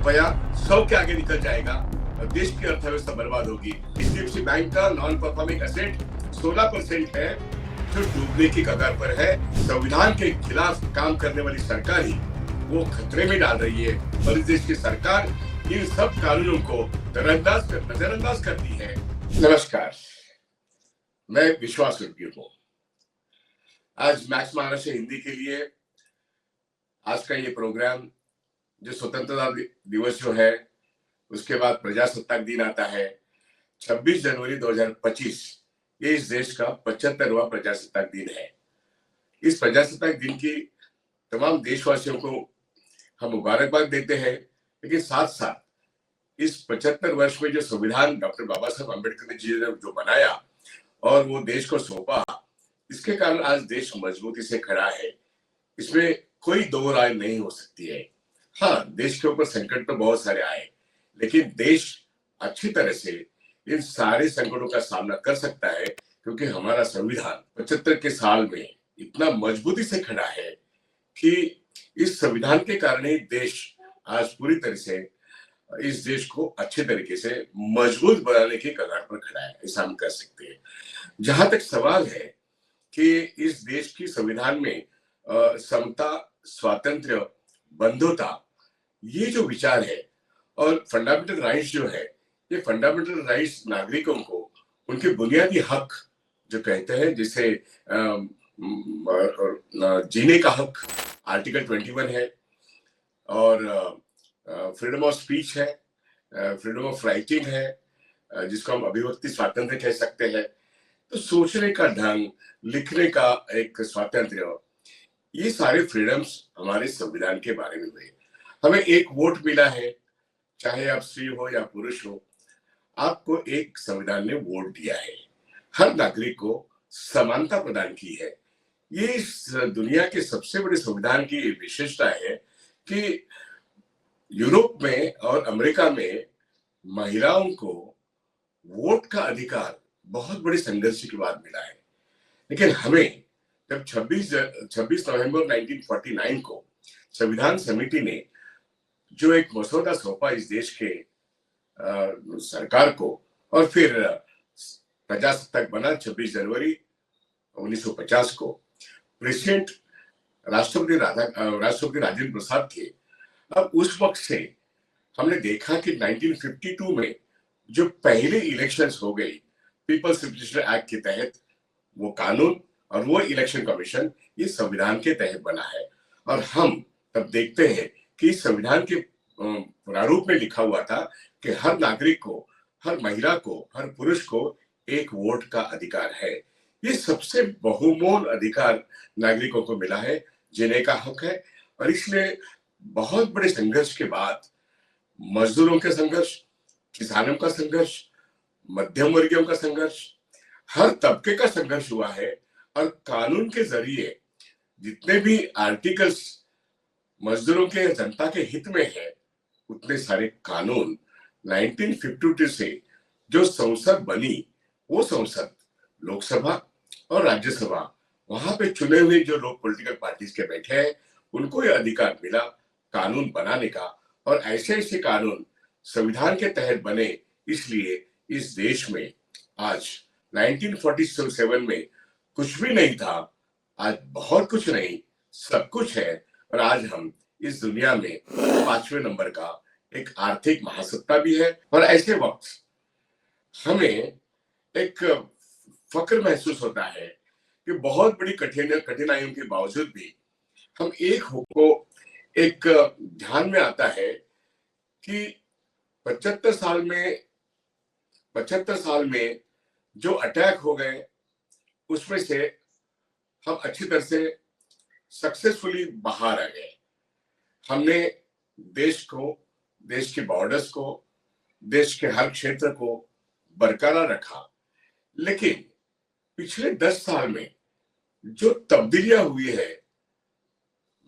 रुपया 100 के आगे निकल जाएगा और देश की अर्थव्यवस्था बर्बाद होगी। एचडीएफसी बैंक का नॉन परफॉर्मिंग एसेट 16% है, जो डूबने की कगार पर है। संविधान के खिलाफ काम करने वाली सरकार ही वो खतरे में डाल रही है और इस देश की सरकार इन सब कानूनों को नजरअंदाज करती है। नमस्कार, मैं विश्वास उर्गी हूँ। आज मैक्स महाराष्ट्र हिंदी के लिए आज का ये प्रोग्राम, जो स्वतंत्रता दिवस जो है उसके बाद प्रजासत्ताक दिन आता है 26 जनवरी 2025, ये इस देश का 75वां प्रजासत्ताक दिन है। इस प्रजासत्ताक दिन की तमाम देशवासियों को हम मुबारकबाद देते हैं, लेकिन साथ साथ इस 75 वर्ष में जो संविधान डॉक्टर बाबा साहब अम्बेडकर जी ने जो बनाया और वो देश को सौंपा, इसके कारण आज देश मजबूती से खड़ा है। इसमें कोई दो राय नहीं हो सकती है। हाँ, देश के ऊपर संकट तो बहुत सारे आए, लेकिन देश अच्छी तरह से इन सारे संकटों का सामना कर सकता है, क्योंकि हमारा संविधान 75 के साल में इतना मजबूती से खड़ा है कि इस संविधान के कारण ही देश आज पूरी तरह से इस देश को अच्छे तरीके से मजबूत बनाने की कगार पर खड़ा है, ऐसा हम कर सकते हैं। जहां तक सवाल है कि इस देश की संविधान में समता, स्वातंत्र्य, बंधुता, ये जो विचार है और फंडामेंटल राइट्स जो है, ये फंडामेंटल राइट्स नागरिकों को उनके बुनियादी हक जो कहते हैं, जिसे जीने का हक आर्टिकल 21 है, और फ्रीडम ऑफ स्पीच है, फ्रीडम ऑफ राइटिंग है, जिसको हम अभिव्यक्ति स्वातंत्र्य कह सकते हैं। तो सोचने का ढंग, लिखने का एक स्वातंत्र्य, ये सारे फ्रीडम्स हमारे संविधान के बारे में हुए। हमें एक वोट मिला है, चाहे आप स्त्री हो या पुरुष हो, आपको एक संविधान ने वोट दिया है। हर नागरिक को समानता प्रदान की है। ये इस दुनिया के सबसे बड़े संविधान की विशेषता है कि यूरोप में और अमेरिका में महिलाओं को वोट का अधिकार बहुत बड़े संघर्ष के बाद मिला है, लेकिन हमें जब 26 नवंबर 1949 को संविधान समिति ने जो एक मसौदा सौंपा इस देश के सरकार को, और फिर प्रजासत्ताक बना 26 जनवरी 1950 को, प्रेसिडेंट राष्ट्रपति राजेंद्र प्रसाद थे। अब उस वक्त से हमने देखा कि 1952 में जो पहले इलेक्शंस हो गई पीपल्स रिप्रेजेंटेटिव एक्ट के तहत, वो कानून और वो इलेक्शन कमीशन ये संविधान के तहत बना है। और हम तब देखते हैं कि संविधान के प्रारूप में लिखा हुआ था कि हर नागरिक को, हर महिला को, हर पुरुष को एक वोट का अधिकार है। ये सबसे बहुमूल्य अधिकार नागरिकों को मिला है, जीने का हक है। और इसलिए बहुत बड़े संघर्ष के बाद, मजदूरों के संघर्ष, किसानों का संघर्ष, मध्यम वर्गीयों का संघर्ष, हर तबके का संघर्ष हुआ है। और कानून के जरिए जितने भी आर्टिकल्स मजदूरों के, जनता के हित में है, उतने सारे कानून 1952 से जो संसद बनी, वो संसद, लोकसभा और राज्यसभा, वहां पे चुने हुए जो लोग पॉलिटिकल पार्टीज के बैठे हैं, उनको ये अधिकार मिला कानून बनाने का। और ऐसे ऐसे कानून संविधान के तहत बने, इसलिए इस देश में आज 1947 में कुछ भी नहीं था, आज बहुत कुछ नहीं, सब कुछ है। और आज हम इस दुनिया में 5वें नंबर का एक आर्थिक महासत्ता भी है। और ऐसे वक्त हमें एक फक्र महसूस होता है कि बहुत बड़ी कठिनाइयों के बावजूद भी हम एक ध्यान में आता है कि 75 साल में जो अटैक हो गए, उसमें से हम अच्छी तरह से सक्सेसफुली बाहर आ गए। हमने देश को, देश के बॉर्डर्स को, देश के हर क्षेत्र को बरकरार रखा। लेकिन पिछले 10 साल में जो तब्दीलियां हुई है,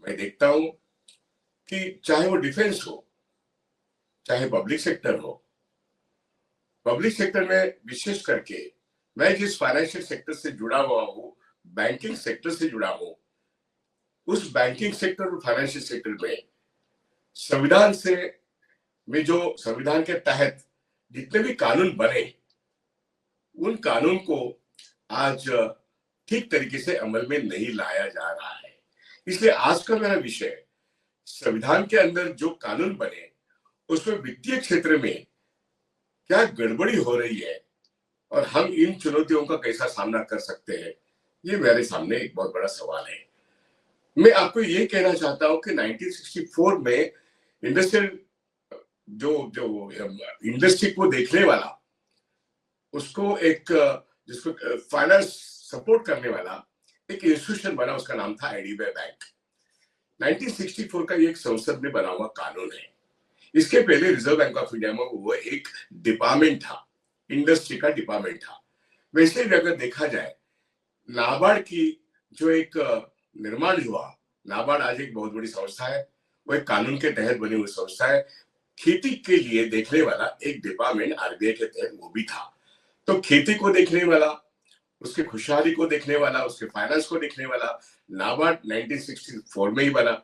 मैं देखता हूं कि चाहे वो डिफेंस हो, चाहे पब्लिक सेक्टर हो, पब्लिक सेक्टर में विशेष करके मैं जिस फाइनेंशियल सेक्टर से जुड़ा हुआ हूं, बैंकिंग सेक्टर से जुड़ा हूं, उस बैंकिंग सेक्टर और फाइनेंशियल सेक्टर में संविधान से में जो संविधान के तहत जितने भी कानून बने, उन कानून को आज ठीक तरीके से अमल में नहीं लाया जा रहा है। इसलिए आज का मेरा विषय संविधान के अंदर जो कानून बने उसमें वित्तीय क्षेत्र में क्या गड़बड़ी हो रही है और हम इन चुनौतियों का कैसा सामना कर सकते हैं, ये मेरे सामने एक बहुत बड़ा सवाल है। मैं आपको ये कहना चाहता हूं कि 1964 में इंडस्ट्रियल जो जो इंडस्ट्री को देखने वाला, उसको एक जिसको फाइनेंस सपोर्ट करने वाला एक इंस्टीट्यूशन बना, उसका नाम था आईडीबीआई बैंक। 1964 का ये एक संसद में बना हुआ कानून है। इसके पहले रिजर्व बैंक ऑफ इंडिया में वो एक डिपार्टमेंट था, इंडस्ट्री का डिपार्टमेंट था। वैसे भी अगर देखा जाए, नाबार्ड की जो एक निर्माण हुआ, नाबार्ड आज एक बहुत बड़ी संस्था है, वो एक कानून के तहत बनी हुई संस्था है। खेती के लिए देखने वाला एक डिपार्टमेंट आरबीआई के तहत वो भी था। तो खेती को देखने वाला, उसकी खुशहाली को देखने वाला, उसके फाइनेंस को देखने वाला नाबार्ड 1964 में ही बना।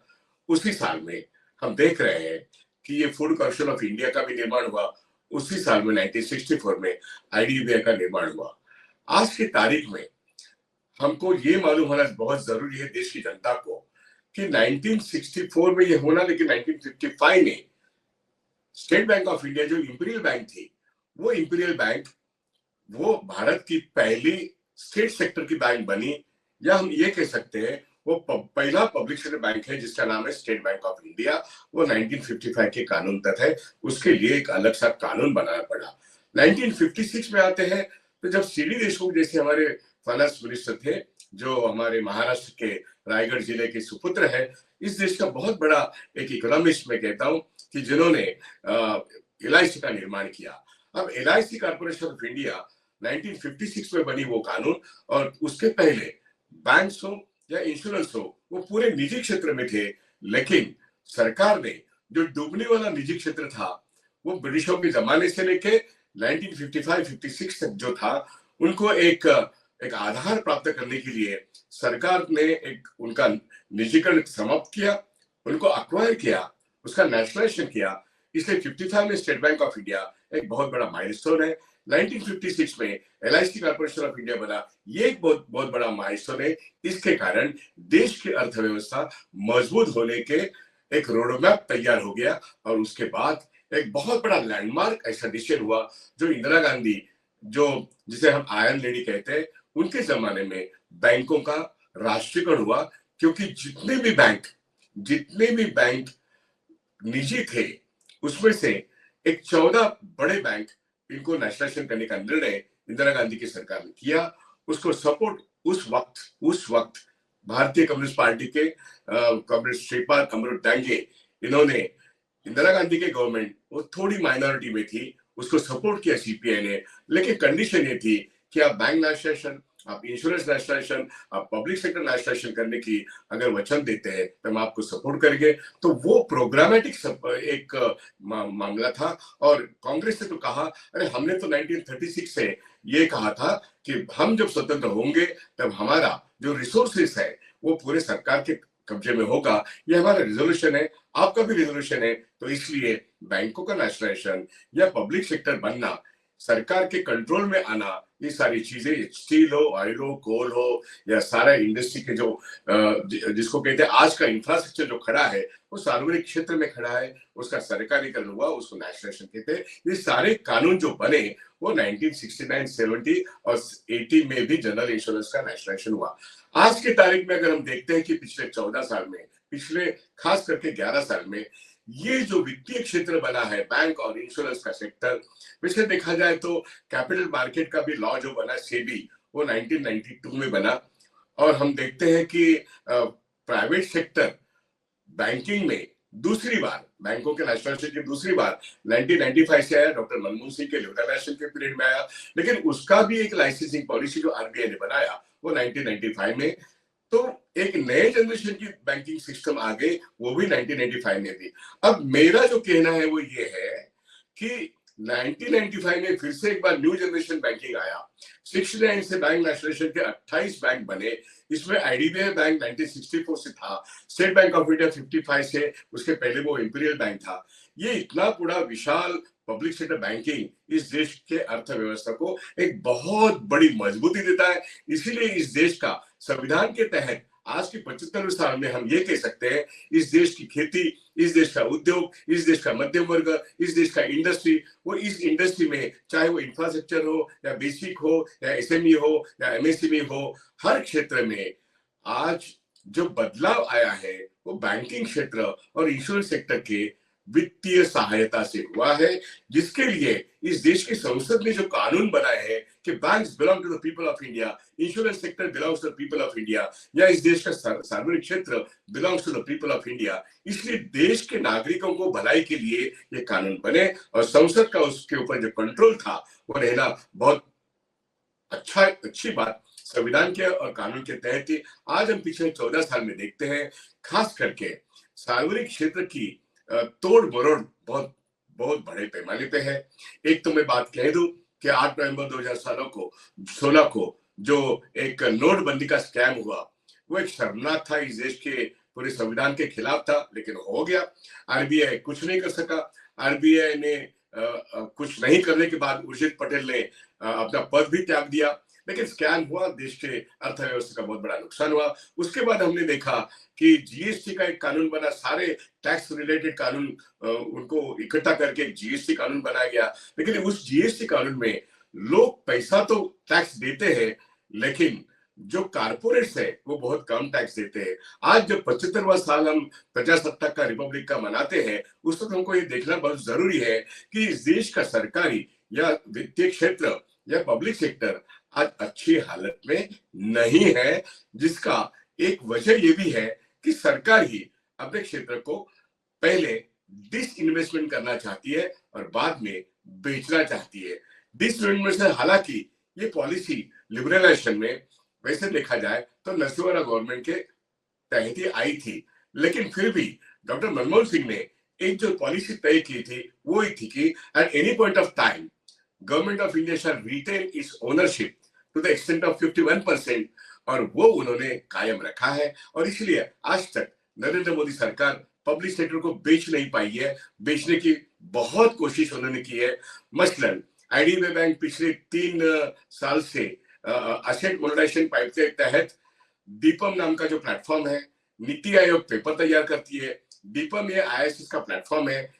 उसी साल में हम देख रहे हैं कि ये फूड कॉर्पोरेशन ऑफ इंडिया का भी निर्माण हुआ। उसी साल में 1964 में आईडीबीआई का निर्माण हुआ। आज की तारीख में हमको ये मालूम होना बहुत जरूरी है देश की जनता को कि 1964 में ये होना, लेकिन 1955 में स्टेट बैंक ऑफ इंडिया जो इंपीरियल बैंक थी, वो इंपीरियल बैंक वो भारत की पहली स्टेट सेक्टर की बैंक बनी, या हम ये कह सकते हैं वो पहला पब्लिक सेक्टर बैंक है जिसका नाम है स्टेट बैंक ऑफ इंडिया। वो 1955 के कानून तक है, उसके लिए एक अलग सा कानून बनाना पड़ा। 1956 में आते हैं तो जब सीडी देशमुख जैसे हमारे फाइनेंस मिनिस्टर थे, जो हमारे महाराष्ट्र के रायगढ़ जिले के सुपुत्र है, इस देश का बहुत बड़ा एक इकोनॉमिस्ट मैं कहता हूं कि जिन्होंने एलआईसी का निर्माण किया। अब एलआईसी कॉर्पोरेशन ऑफ इंडिया 1956 में बनी वो कानून, और उसके पहले बैंक्स हो या इंश्योरेंस हो वो पूरे निजी क्षेत्र में थे। लेकिन सरकार ने जो डूबने वाला निजी क्षेत्र था वो ब्रिटिशों के जमाने से लेके 1955-56 तक जो था, उनको एक आधार प्राप्त करने के लिए सरकार ने एक उनका निजीकरण समाप्त किया, उनको अक्वायर किया, उसका नेशनलाइजेशन किया। इसलिए 55 में स्टेट बैंक ऑफ इंडिया एक बहुत बड़ा माइलस्टोन है। 1956 में एलआईसी कॉर्पोरेशन ऑफ इंडिया बना, ये एक बहुत बहुत बड़ा माइलस्टोन है। इसके कारण देश की अर्थव्यवस्था मजबूत होने के एक रोड मैप तैयार हो गया। और उसके बाद एक बहुत बड़ा लैंडमार्क ऐसा डिसीजन हुआ जो इंदिरा गांधी, जो जिसे हम आयरन लेडी कहते हैं, उनके जमाने में बैंकों का राष्ट्रीयकरण हुआ। क्योंकि जितने भी बैंक निजी थे, उसमें से एक 14 बड़े बैंक, इनको नेशनलाइजेशन करने का निर्णय इंदिरा गांधी की सरकार ने किया। उसको सपोर्ट उस वक्त भारतीय कम्युनिस्ट पार्टी के कम्युनिस्ट श्रीपाद अमृत डांगे, इन्होंने इंदिरा गांधी के गवर्नमेंट, वो थोड़ी माइनॉरिटी में थी, उसको सपोर्ट किया सीपीआई ने। लेकिन कंडीशन ये थी कि आप बैंक नेशनलाइजेशन, आप इंश्योरेंस नेशनलाइजेशन, आप पब्लिक सेक्टर नेशनलाइजेशन करने की अगर वचन देते हैं तो हम आपको सपोर्ट करेंगे। तो वो प्रोग्रामेटिक एक मामला था। और कांग्रेस ने तो कहा, अरे हमने तो 1936 से ये कहा था कि हम जब स्वतंत्र होंगे तब हमारा जो रिसोर्सेस है वो पूरे सरकार के कब्जे में होगा। ये हमारा रिजोल्यूशन है, आपका भी रिजोल्यूशन है। तो इसलिए बैंकों का नेशनलाइजेशन या पब्लिक सेक्टर बनना, सरकार के कंट्रोल में आना, ये सारी चीजें, स्टील हो, ऑयल हो, कोल हो, या सारा इंडस्ट्री के जो जिसको कहते हैं आज का इंफ्रास्ट्रक्चर जो खड़ा है वो सार्वजनिक क्षेत्र में खड़ा है, उसका सरकारीकरण हुआ, उसको नेशनलाइजेशन कहते हैं। ये सारे कानून जो बने वो 1969, 70 और 80 में भी जनरल इंश्योरेंस का नेशनलाइजेशन हुआ। आज की तारीख में अगर हम देखते हैं कि पिछले 14 साल में, पिछले खास करके 11 साल में, ये जो वित्तीय क्षेत्र बना है, बैंक और इंश्योरेंस का सेक्टर, वैसे देखा जाए तो कैपिटल मार्केट का भी लॉ जो बना सेबी, वो 1992 में बना। और हम देखते हैं कि प्राइवेट सेक्टर बैंकिंग में दूसरी बार, बैंकों के नेशनलाइजेशन की दूसरी बार 1995 से आया, डॉक्टर मनमोहन सिंह के लिबरलाइजेशन के पीरियड में आया। लेकिन उसका भी एक लाइसेंसिंग पॉलिसी जो आरबीआई ने बनाया वो 1995 में। तो एक नए जनरेशन की बैंकिंग सिस्टम आ गई, वो भी 1995 में थी। अब मेरा जो कहना है वो ये है कि 1995 में फिर से एक बार न्यू जनरेशन बैंकिंग आया। 69 से बैंक नेशनलाइजेशन के 28 बैंक बने। इसमें आईडीबीआई बैंक 1964 से था, स्टेट बैंक ऑफ इंडिया 55 से, उसके पहले वो इंपीरियल बैंक था। ये इतना पूरा विशाल पब्लिक सेक्टर बैंकिंग इस देश के अर्थव्यवस्था को एक बहुत बड़ी मजबूती देता है। इसीलिए इस देश का संविधान के तहत आज के 75वें साल में हम ये कह सकते हैं, इस देश की खेती, इस देश का उद्योग, इस देश का मध्यम वर्ग, इस देश का इंडस्ट्री, वो इस इंडस्ट्री में चाहे वो इंफ्रास्ट्रक्चर हो या बेसिक हो या एसएमई हो या एमएसएमई हो, हर क्षेत्र में आज जो बदलाव आया है वो बैंकिंग क्षेत्र और इंश्योरेंस सेक्टर के वित्तीय सहायता से हुआ है, जिसके लिए इस देश की संसद ने जो कानून बनाए हैं कि banks belong to the people of India, insurance sector belongs to the people of India, या इस देश का सार्वजनिक क्षेत्र belongs to the people of India. इसलिए देश के नागरिकों को भलाई के लिए ये कानून बने और संसद का उसके ऊपर जो कंट्रोल था वो रहना बहुत अच्छी बात संविधान के और कानून के तहत ही। आज हम पिछले 14 साल में देखते हैं, खास करके सार्वजनिक क्षेत्र की तोड़ मरोड़ बहुत बहुत बड़े पैमाने पे है। एक तो मैं बात कह दूं कि 8 नवंबर 2016 को जो एक नोटबंदी का स्कैम हुआ, वो एक शर्मनाक था, इस देश के पूरे संविधान के खिलाफ था, लेकिन हो गया। आरबीआई कुछ नहीं कर सका। आरबीआई ने कुछ नहीं करने के बाद उर्जित पटेल ने अपना पद भी त्याग दिया, लेकिन स्कैम हुआ, देश के अर्थव्यवस्था का बहुत बड़ा नुकसान हुआ। उसके बाद हमने देखा कि जीएसटी का एक कानून बना, सारे टैक्स रिलेटेड कानून उनको इकट्ठा करके जीएसटी कानून बनाया गया। लेकिन उस जीएसटी कानून में लोग पैसा तो टैक्स देते हैं, लेकिन जो कारपोरेट्स है वो बहुत कम टैक्स देते हैं। आज जब 75वां साल हम प्रजासत्ताक का रिपब्लिक का मनाते हैं, उस वक्त हमको ये देखना बहुत जरूरी है कि इस देश का सरकारी या वित्तीय क्षेत्र या पब्लिक सेक्टर आज अच्छी हालत में नहीं है, जिसका एक वजह ये भी है कि सरकार ही अपने क्षेत्र को पहले डिसइन्वेस्टमेंट करना चाहती है और बाद में बेचना चाहती है। डिसइन्वेस्टमेंट, हालांकि ये पॉलिसी लिबरलाइजेशन में वैसे देखा जाए तो नरसिम्हा राव गवर्नमेंट के तहत ही आई थी, लेकिन फिर भी डॉक्टर मनमोहन सिंह ने एक जो पॉलिसी तय की थी वो ही थी कि at any point of time government of India shall retain its ownership to the extent of 51%, और वो उन्होंने कायम रखा है। और इसलिए आज तक नरेंद्र मोदी सरकार पब्लिक सेक्टर को बेच नहीं पाई है। बेचने की बहुत कोशिश उन्होंने की है। मसलन आईडीबीआई बैंक पिछले 3 साल से एसेट मोनेटाइजेशन पाइप के तहत दीपम नाम का जो प्लेटफॉर्म है, नीति आयोग पेपर तैयार करती है, दीपम ये आईएएस का प्लेटफॉर्म है।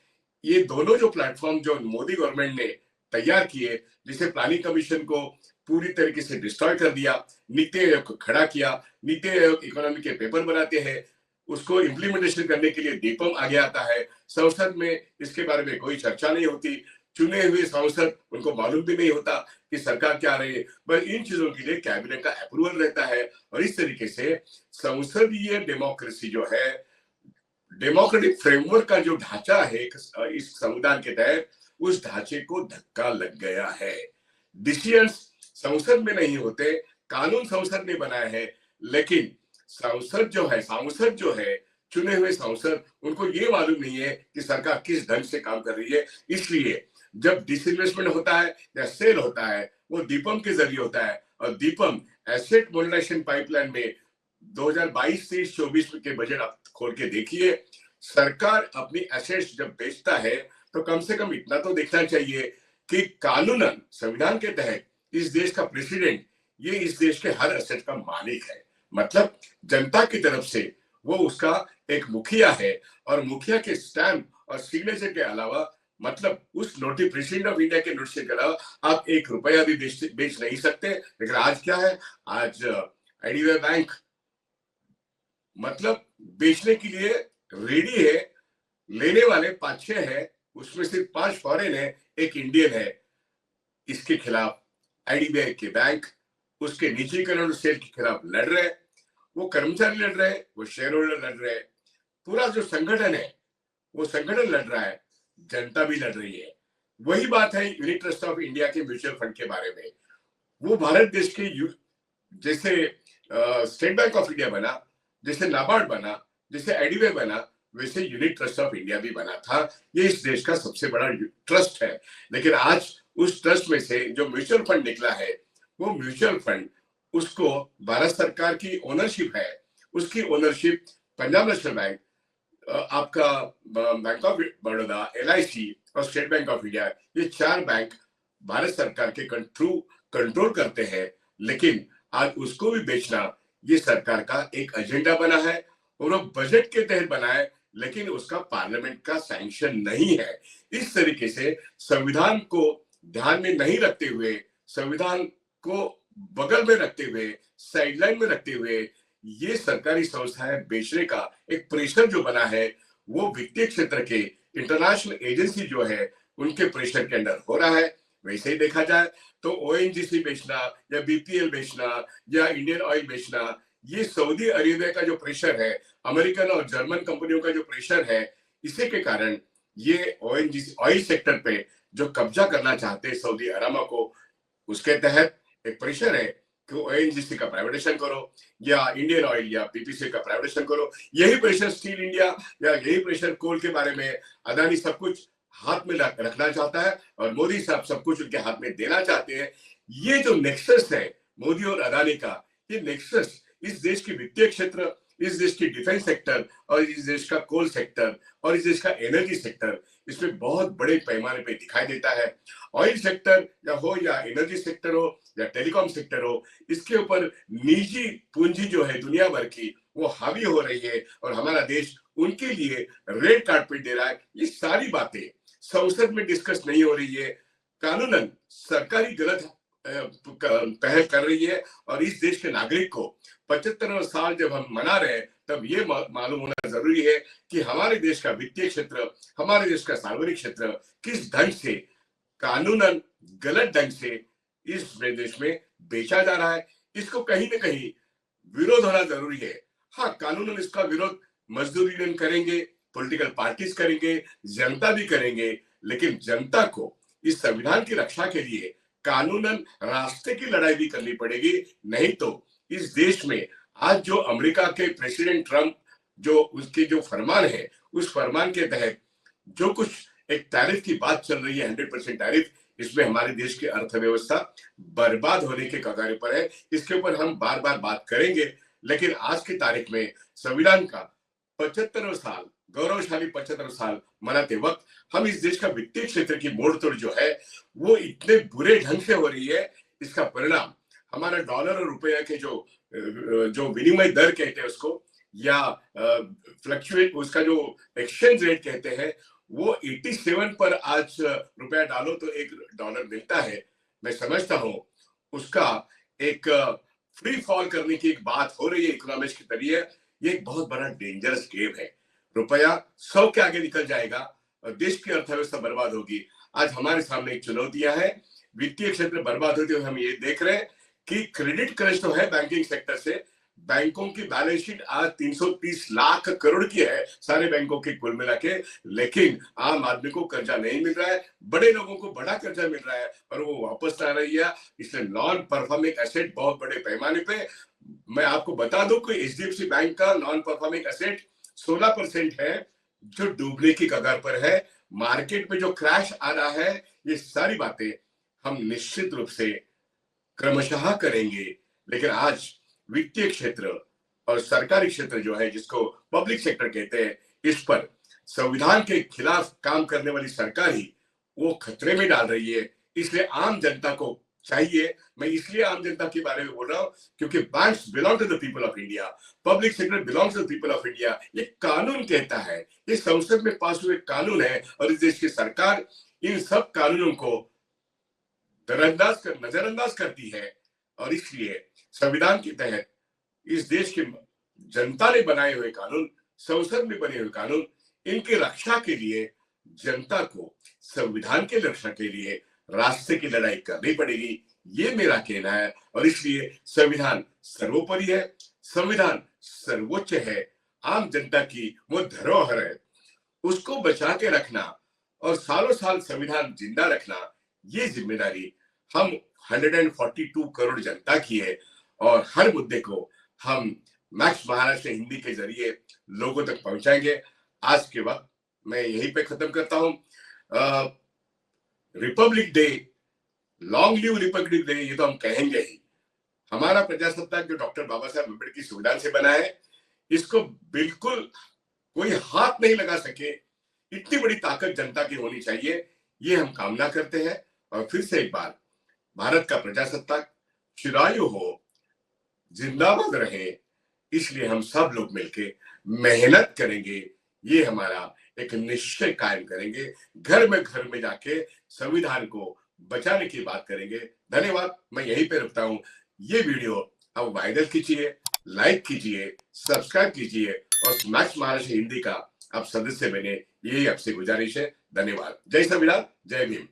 ये दोनों जो प्लेटफॉर्म जो मोदी गवर्नमेंट ने तैयार किए, जिसे प्लानिंग कमीशन को पूरी तरीके से डिस्ट्रॉय कर दिया, नीति आयोग को खड़ा किया, नीति आयोग इकोनॉमी के पेपर बनाते हैं, उसको इम्प्लीमेंटेशन करने के लिए दीपम आगे आता है। संसद में इसके बारे में कोई चर्चा नहीं होती, चुने हुए सांसद उनको मालूम भी नहीं होता कि सरकार क्या रही है, बस इन चीजों के लिए कैबिनेट का अप्रूवल रहता है। और इस तरीके से संसदीय डेमोक्रेसी जो है, डेमोक्रेटिक फ्रेमवर्क का जो ढांचा है इस संविधान के तहत, उस ढांचे को धक्का लग गया है। डिसीजंस संसद में नहीं होते, कानून संसद ने बनाया है, लेकिन सांसद जो है चुने हुए सांसद, उनको ये मालूम नहीं है कि सरकार किस ढंग से काम कर रही है। इसलिए जब डिसइन्वेस्टमेंट होता है या सेल होता है, वो दीपम के जरिए होता है। और दीपम एसेट मोनेटाइजेशन पाइपलाइन में 2022-23-24 के बजट आप खोल के देखिए, सरकार अपनी एसेट्स जब बेचता है तो कम से कम इतना तो देखना चाहिए कि कानूनन संविधान के तहत इस देश का प्रेसिडेंट ये इस देश के हर एसेट का मालिक है, मतलब जनता की तरफ से वो उसका एक मुखिया है। और मुखिया के स्टैम्प और सिग्नेचर के अलावा, मतलब उस नोटिस प्रेसिडेंट ऑफ इंडिया के नोटिस के अलावा आप 1 रुपया भी बेच नहीं सकते। लेकिन आज क्या है, आज आईडीबीआई बैंक मतलब बेचने के लिए रेडी है। लेने वाले 5-6 है, उसमें सिर्फ 5 फॉरेन है, 1 इंडियन है। इसके खिलाफ आईडीबीआई के बैंक उसके निजीकरण और सेल के खिलाफ लड़ रहे हैं। वो कर्मचारी लड़ रहे हैं, वो शेयर होल्डर लड़ रहे हैं, पूरा जो संगठन है वो संगठन लड़ रहा है, जनता भी लड़ रही है। वही बात है यूनिट ट्रस्ट ऑफ इंडिया के म्यूचुअल फंड के बारे में। वो भारत देश के जैसे स्टेट बैंक ऑफ इंडिया बना, जैसे नाबार्ड बना, जैसे आईडीबीआई बना, वैसे यूनिट ट्रस्ट ऑफ इंडिया भी बना था। ये इस देश का सबसे बड़ा ट्रस्ट है। लेकिन आज उस ट्रस्ट में से जो म्यूचुअल फंड निकला है, वो म्यूचुअल फंड, उसको भारत सरकार की ओनरशिप है, उसकी ओनरशिप पंजाब नेशनल बैंक, आपका बैंक ऑफ बड़ौदा, LIC और स्टेट बैंक ऑफ इंडिया, ये 4 बैंक भारत सरकार के थ्रू कंट्रोल करते हैं। लेकिन आज उसको भी बेचना ये सरकार का एक एजेंडा बना है, और वो बजट के तहत बना है, लेकिन उसका पार्लियामेंट का सैंक्शन नहीं है। इस तरीके से संविधान को ध्यान में नहीं रखते हुए, संविधान को बगल में रखते हुए, साइडलाइन में रखते हुए ये सरकारी संस्थाएं बेचने का एक प्रेशर जो बना है, वो वित्तीय क्षेत्र के इंटरनेशनल एजेंसी जो है उनके प्रेशर के अंडर हो रहा है। वैसे ही देखा जाए तो ONGC बेचना या BPL बेचना या इंडियन ऑयल बेचना, ये सऊदी अरेबिया का जो प्रेशर है, अमेरिकन और जर्मन कंपनियों का जो प्रेशर है, इसी के कारण ये ONGC ऑयल सेक्टर पे जो कब्जा करना चाहते हैं सऊदी अरामा को, उसके तहत एक प्रेशर है कि ONGC का प्राइवेटाइजेशन करो या इंडियन ऑयल या PPC का प्राइवेटाइजेशन करो। यही प्रेशर स्टील इंडिया या यही प्रेशर कोल के बारे में अदानी सब कुछ हाथ में रखना चाहता है, और मोदी साहब सब कुछ उनके हाथ में देना चाहते हैं। ये जो नेक्सस है मोदी और अदानी का, ये नेक्सस इस देश के वित्तीय क्षेत्र, इस देश की डिफेंस सेक्टर और इस देश का कोल सेक्टर और इस देश का एनर्जी सेक्टर, इसमें बहुत बड़े पैमाने पे दिखाई देता है। ऑयल सेक्टर या एनर्जी सेक्टर हो या टेलीकॉम सेक्टर हो, इसके ऊपर निजी पूंजी जो है दुनिया भर की, वो हावी हो रही है, और हमारा देश उनके लिए रेड कार्पेट दे रहा है। ये सारी बातें संसद में डिस्कस नहीं हो रही है। कानूनन सरकारी गलत पहल कर रही है, और इस देश के नागरिक को 75 साल जब हम मना रहे हैं, तब ये मालूम होना जरूरी है कि हमारे देश का वित्तीय क्षेत्र, हमारे देश का सार्वजनिक क्षेत्र किस ढंग से कानूनन गलत ढंग से इस देश में बेचा जा रहा है। इसको कहीं ना कहीं विरोध होना जरूरी है। हाँ, कानूनन इसका विरोध मजदूर यूनियन करेंगे, पॉलिटिकल पार्टीज करेंगे, जनता भी करेंगे, लेकिन जनता को इस संविधान की रक्षा के लिए कानूनन रास्ते की लड़ाई भी करनी पड़ेगी। नहीं तो इस देश में आज जो अमेरिका के प्रेसिडेंट ट्रंप जो उसके जो फरमान है, उस फरमान के तहत जो कुछ एक टैरिफ की बात चल रही है, 100% टैरिफ, इसमें हमारे देश की अर्थव्यवस्था बर्बाद होने के कगार पर है। इसके ऊपर हम बार बार बात करेंगे, लेकिन आज की तारीख में संविधान का 75 साल, गौरवशाली 75 साल मनाते वक्त हम इस देश का वित्तीय क्षेत्र की मोड़ तोड़ जो है वो इतने बुरे ढंग से हो रही है। इसका परिणाम हमारा डॉलर और रुपया के जो विनिमय दर कहते हैं उसको, या फ्लक्चुएट, उसका जो एक्सचेंज रेट कहते हैं, वो 87 पर आज रुपया डालो तो $1 मिलता है। मैं समझता हूं उसका एक फ्री फॉल करने की एक बात हो रही है इकोनॉमिक्स के जरिए। ये एक बहुत बड़ा डेंजरस गेम है। रुपया 100 के आगे निकल जाएगा और देश की अर्थव्यवस्था बर्बाद होगी। आज हमारे सामने एक चुनौतियां है, वित्तीय क्षेत्र बर्बाद होते हुए हम ये देख रहे हैं कि क्रेडिट क्रश तो है बैंकिंग सेक्टर से। बैंकों की बैलेंस शीट आज 330 लाख करोड़ की है सारे बैंकों के कुल मिला के, लेकिन आम आदमी को कर्जा नहीं मिल रहा है, बड़े लोगों को बड़ा कर्जा मिल रहा है और वो वापस आ रही है। इसलिए नॉन परफॉर्मिंग एसेट बहुत बड़े पैमाने पे, मैं आपको बता दूं कि HDFC बैंक का नॉन परफॉर्मिंग एसेट 16% है, जो डूबने की कगार पर है। मार्केट में जो क्रैश आ रहा है, ये सारी बातें हम निश्चित रूप से क्रमशः करेंगे। लेकिन आज वित्तीय क्षेत्र और सरकारी क्षेत्र जो है, जिसको पब्लिक सेक्टर कहते हैं, इस पर संविधान के खिलाफ काम करने वाली सरकार ही वो खतरे में डाल रही है। इसलिए आम जनता को चाहिए, मैं इसलिए आम जनता के बारे में बोल रहा हूं क्योंकि banks belong to the people of India, public sector belongs to the people of India. ये कानून कहता है, ये संसद में पास हुए कानून है, और इस देश की सरकार इन सब कानूनों को नजरअंदाज करती है। और इसलिए संविधान के तहत इस देश की जनता ने बनाए हुए कानून, संसद में बने हुए कानून, इनकी रक्षा के लिए जनता को संविधान की रक्षा के लिए रास्ते की लड़ाई करनी पड़ेगी, ये मेरा कहना है। और इसलिए संविधान सर्वोपरि है, संविधान सर्वोच्च है, आम जनता की वो धरोहर है, उसको बचा के रखना और सालों साल संविधान जिंदा रखना, ये जिम्मेदारी हम 142 करोड़ जनता की है। और हर मुद्दे को हम मैक्स महाराष्ट्र हिंदी के जरिए लोगों तक पहुंचाएंगे। आज के वक्त मैं यहीं पे खत्म करता हूं। Republic day, long live Republic day, ये तो हम कहेंगे ही। हमारा प्रजासत्ताक जो डॉक्टर बाबा साहब अम्बेडकर की संविधान से बना है, इसको बिल्कुल कोई हाथ नहीं लगा सके, इतनी बड़ी ताकत जनता की होनी चाहिए, ये हम कामना करते हैं। और फिर से एक बार भारत का प्रजासत्ताक चिरायु हो, जिंदाबाद रहे, इसलिए हम सब लोग मिलके मेहनत करेंगे। ये हमारा एक निश्चय कायम करेंगे, घर में जाके संविधान को बचाने की बात करेंगे। धन्यवाद, मैं यहीं पे रुकता हूं। ये वीडियो अब वायरल कीजिए, लाइक कीजिए, सब्सक्राइब कीजिए और स्मैक्स महाराष्ट्र हिंदी का आप सदस्य बने, यही आपसे गुजारिश है। धन्यवाद। जय संविधान, जय भीम।